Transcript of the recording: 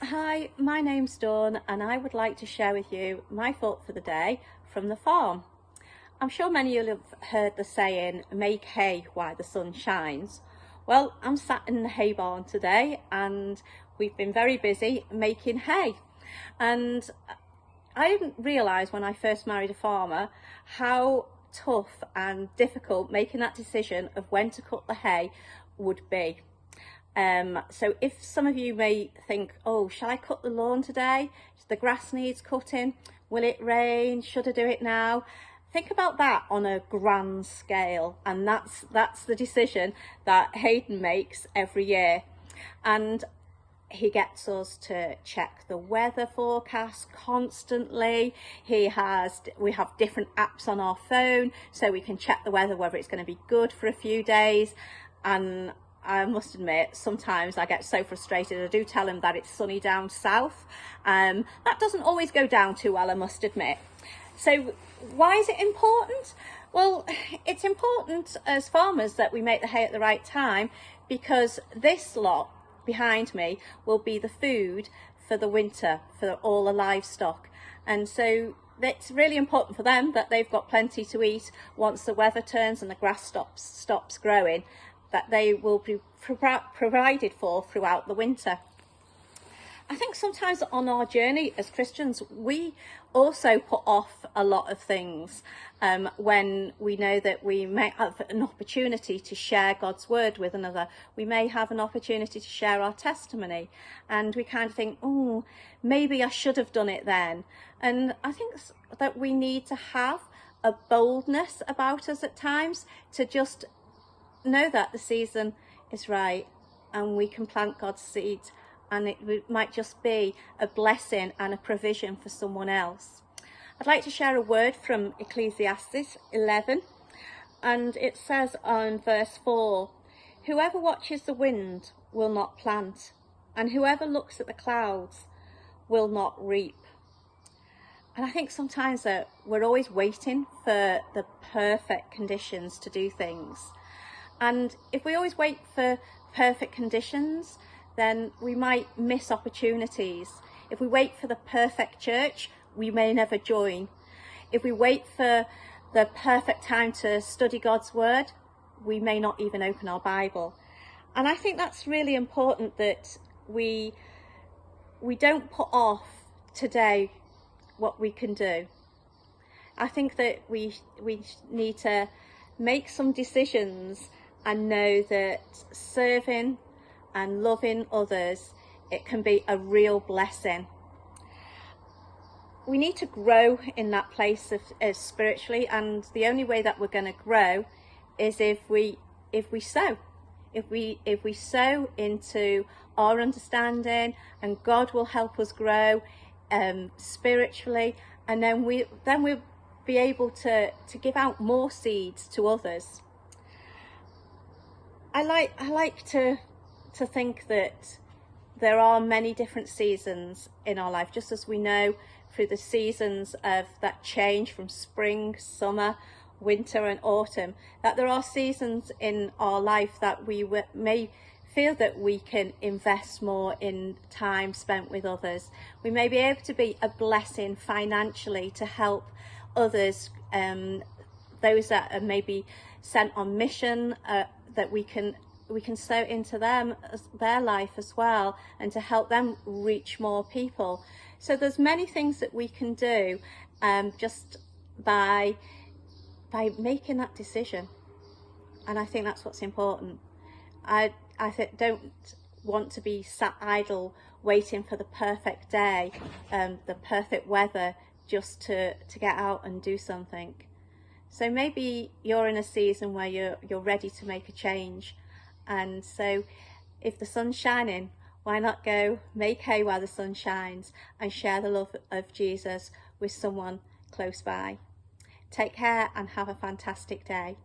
Hi, my name's Dawn and I would like to share with you my thought for the day from the farm. I'm sure many of you have heard the saying, make hay while the sun shines. Well, I'm sat in the hay barn today and we've been very busy making hay. And I didn't realise when I first married a farmer how tough and difficult making that decision of when to cut the hay would be. So if some of you may think, oh, shall I cut the lawn today? The grass needs cutting. Will it rain? Should I do it now? Think about that on a grand scale. And that's the decision that Hayden makes every year. And he gets us to check the weather forecast constantly. We have different apps on our phone so we can check the weather, whether it's going to be good for a few days. And I must admit, sometimes I get so frustrated. I do tell him that it's sunny down south. That doesn't always go down too well, I must admit. So why is it important? Well, it's important as farmers that we make the hay at the right time, because this lot behind me will be the food for the winter for all the livestock. And so it's really important for them that they've got plenty to eat once the weather turns and the grass stops growing, that they will be provided for throughout the winter. I think sometimes on our journey as Christians, we also put off a lot of things when we know that we may have an opportunity to share God's word with another. We may have an opportunity to share our testimony, and we kind of think, oh, maybe I should have done it then. And I think that we need to have a boldness about us at times to just know that the season is right and we can plant God's seeds, and it might just be a blessing and a provision for someone else. I'd like to share a word from Ecclesiastes 11, and it says on verse 4, whoever watches the wind will not plant, and whoever looks at the clouds will not reap. And I think sometimes that we're always waiting for the perfect conditions to do things. And if we always wait for perfect conditions, then we might miss opportunities. If we wait for the perfect church, we may never join. If we wait for the perfect time to study God's word, we may not even open our Bible. And I think that's really important, that we don't put off today what we can do. I think that we need to make some decisions and know that serving and loving others, it can be a real blessing. We need to grow in that place of spiritually, and the only way that we're going to grow is if we sow. If we sow into our understanding, and God will help us grow spiritually, and then we'll be able to give out more seeds to others. I like to think that there are many different seasons in our life, just as we know through the seasons of that change from spring, summer, winter and autumn, that there are seasons in our life that we may feel that we can invest more in time spent with others. We may be able to be a blessing financially to help others, those that are maybe sent on mission, that we can sow into their life as well, and to help them reach more people. So there's many things that we can do just by making that decision, and I think that's what's important. I don't want to be sat idle waiting for the perfect day, the perfect weather, just to get out and do something. So maybe you're in a season where you're ready to make a change. And so if the sun's shining, why not go make hay while the sun shines and share the love of Jesus with someone close by. Take care and have a fantastic day.